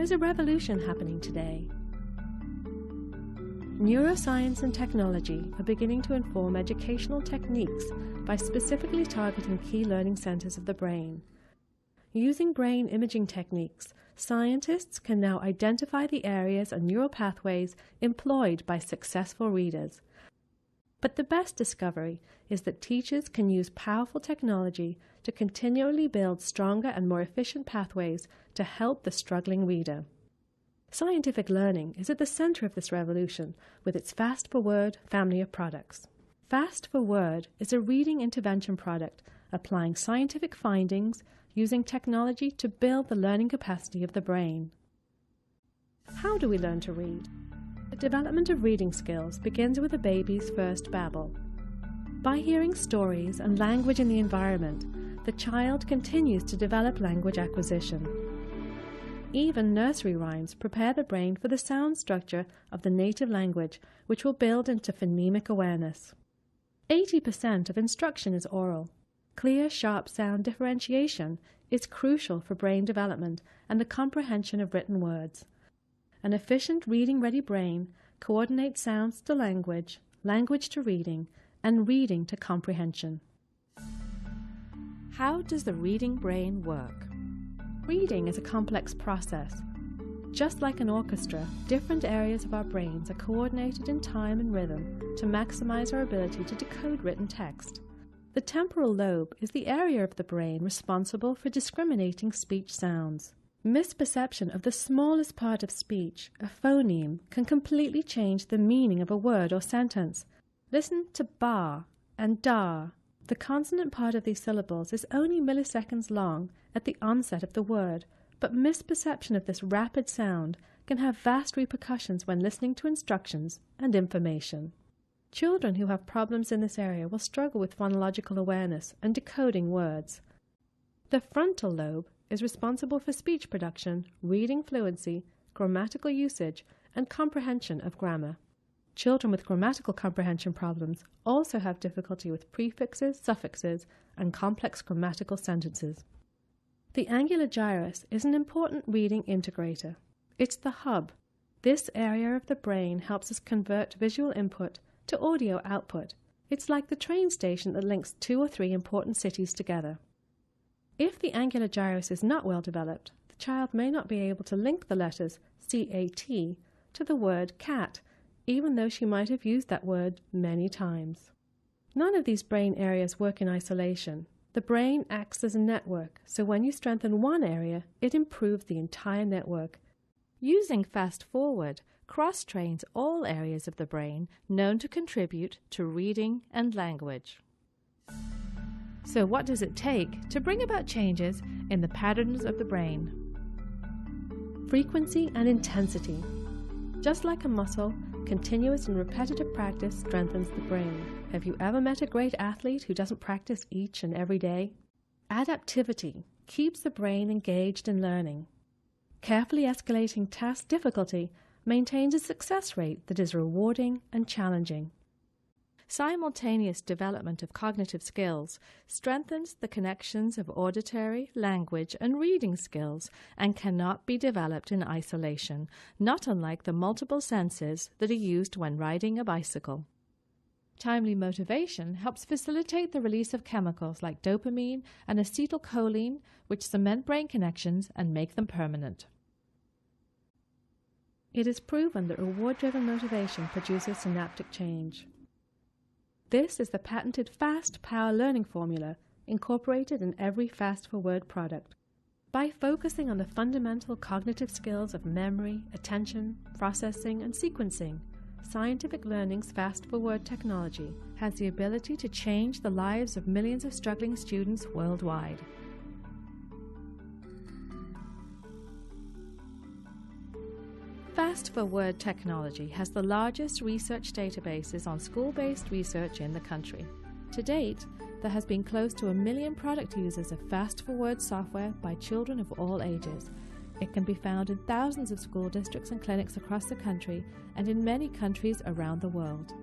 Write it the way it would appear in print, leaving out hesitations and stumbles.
is a revolution happening today. Neuroscience and technology are beginning to inform educational techniques by specifically targeting key learning centers of the brain. Using brain imaging techniques, scientists can now identify the areas and neural pathways employed by successful readers. But the best discovery is that teachers can use powerful technology to continually build stronger and more efficient pathways to help the struggling reader. Scientific learning is at the center of this revolution with its Fast4Word family of products. Fast4Word is a reading intervention product applying scientific findings using technology to build the learning capacity of the brain. How do we learn to read? The development of reading skills begins with a baby's first babble. By hearing stories and language in the environment, the child continues to develop language acquisition. Even nursery rhymes prepare the brain for the sound structure of the native language, which will build into phonemic awareness. 80% of instruction is oral. Clear, sharp sound differentiation is crucial for brain development and the comprehension of written words. An efficient reading-ready brain coordinates sounds to language, language to reading, and reading to comprehension. How does the reading brain work? Reading is a complex process. Just like an orchestra, different areas of our brains are coordinated in time and rhythm to maximize our ability to decode written text. The temporal lobe is the area of the brain responsible for discriminating speech sounds. Misperception of the smallest part of speech, a phoneme, can completely change the meaning of a word or sentence. Listen to ba and da. The consonant part of these syllables is only milliseconds long at the onset of the word, but misperception of this rapid sound can have vast repercussions when listening to instructions and information. Children who have problems in this area will struggle with phonological awareness and decoding words. The frontal lobe is responsible for speech production, reading fluency, grammatical usage, and comprehension of grammar. Children with grammatical comprehension problems also have difficulty with prefixes, suffixes, and complex grammatical sentences. The angular gyrus is an important reading integrator. It's the hub. This area of the brain helps us convert visual input to audio output. It's like the train station that links 2 or 3 important cities together. If the angular gyrus is not well developed, the child may not be able to link the letters C-A-T to the word cat, even though she might have used that word many times. None of these brain areas work in isolation. The brain acts as a network, so when you strengthen one area, it improves the entire network. Using Fast4Word cross-trains all areas of the brain known to contribute to reading and language. So what does it take to bring about changes in the patterns of the brain? Frequency and intensity. Just like a muscle, continuous and repetitive practice strengthens the brain. Have you ever met a great athlete who doesn't practice each and every day? Adaptivity keeps the brain engaged in learning. Carefully escalating task difficulty maintains a success rate that is rewarding and challenging. Simultaneous development of cognitive skills strengthens the connections of auditory, language, and reading skills and cannot be developed in isolation, not unlike the multiple senses that are used when riding a bicycle. Timely motivation helps facilitate the release of chemicals like dopamine and acetylcholine, which cement brain connections and make them permanent. It is proven that reward-driven motivation produces synaptic change. This is the patented Fast Power Learning Formula incorporated in every Fast4Word product. By focusing on the fundamental cognitive skills of memory, attention, processing, and sequencing, Scientific Learning's Fast4Word technology has the ability to change the lives of millions of struggling students worldwide. Fast4Word technology has the largest research databases on school-based research in the country. To date, there has been close to 1 million product users of Fast4Word software by children of all ages. It can be found in thousands of school districts and clinics across the country and in many countries around the world.